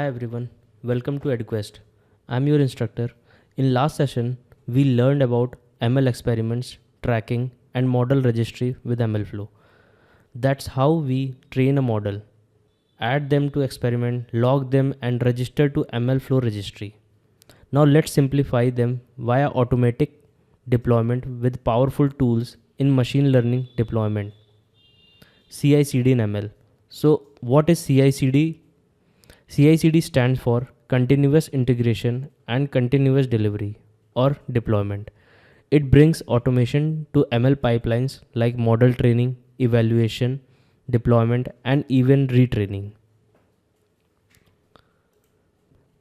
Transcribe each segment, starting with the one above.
Hi everyone, welcome to edquest. I'm your instructor. In last session, we learned about ML experiments, tracking, and model registry with MLflow. That's how we train a model. Add them to experiment, log them, and register to MLflow registry. Now let's simplify them via automatic deployment with powerful tools in machine learning deployment. CI/CD in ML. So what is CI/CD? CI/CD stands for Continuous Integration and Continuous Delivery or Deployment. It brings automation to ML pipelines like model training, evaluation, deployment, and even retraining.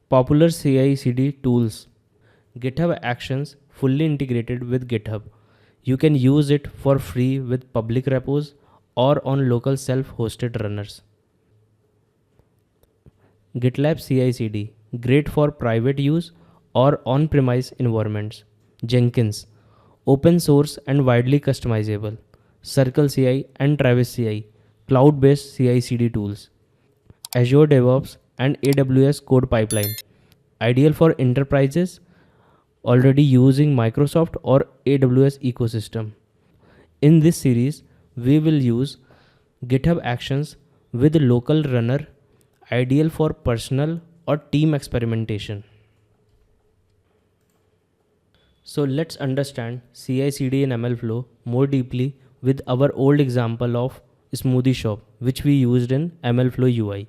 Popular CI/CD tools. GitHub Actions fully integrated with GitHub. You can use it for free with public repos or on local self-hosted runners. GitLab CI/CD, great for private use or on-premise environments. Jenkins, open source and widely customizable. Circle CI and Travis CI, cloud-based CI/CD tools. Azure DevOps and AWS Code Pipeline, ideal for enterprises already using Microsoft or AWS ecosystem. In this series, we will use GitHub Actions with local runner, ideal for personal or team experimentation. So let's understand CI/CD in MLflow more deeply with our old example of smoothie shop, which we used in MLflow UI.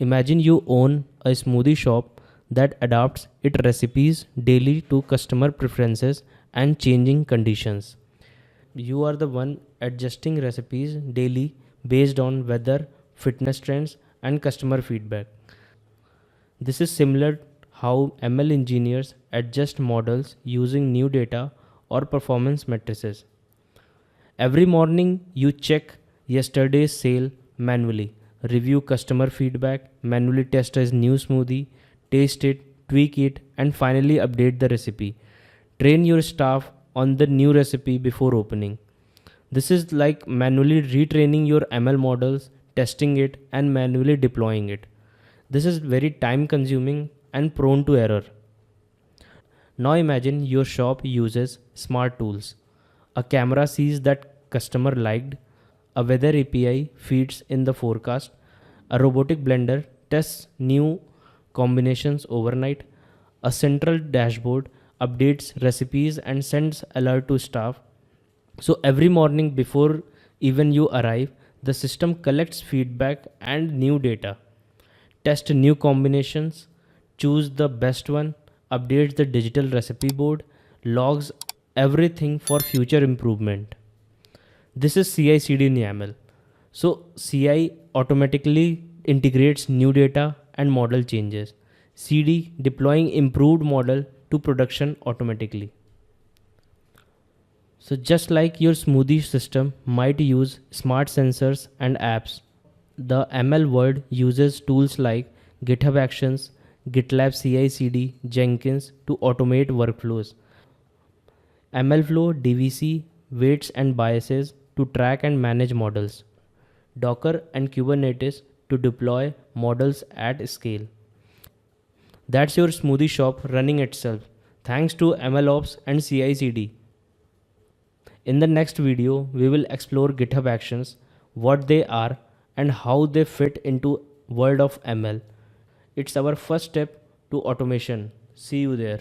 Imagine you own a smoothie shop that adapts its recipes daily to customer preferences and changing conditions. You are the one adjusting recipes daily based on weather, fitness trends, and customer feedback. This is similar how ML engineers adjust models using new data or performance matrices. Every morning you check yesterday's sale manually, review customer feedback, manually test a new smoothie, taste it, tweak it, and finally update the recipe. Train your staff on the new recipe before opening. This is like manually retraining your ML models, testing it, and manually deploying it. This is very time consuming and prone to error. Now imagine your shop uses smart tools. A camera sees that customer liked, a weather API feeds in the forecast, a robotic blender tests new combinations overnight, a central dashboard updates recipes and sends alert to staff. So every morning before even you arrive, the system collects feedback and new data, test new combinations, choose the best one, updates the digital recipe board, logs everything for future improvement. This is CI/CD in YAML. So CI automatically integrates new data and model changes. CD deploying improved model to production automatically. So just like your smoothie system might use smart sensors and apps, the ML world uses tools like GitHub Actions, GitLab CI/CD, Jenkins to automate workflows. MLflow DVC weights and biases to track and manage models. Docker and Kubernetes to deploy models at scale. That's your smoothie shop running itself, thanks to MLOps and CI/CD. In the next video, we will explore GitHub Actions, what they are and how they fit into world of ML. It's our first step to automation. See you there.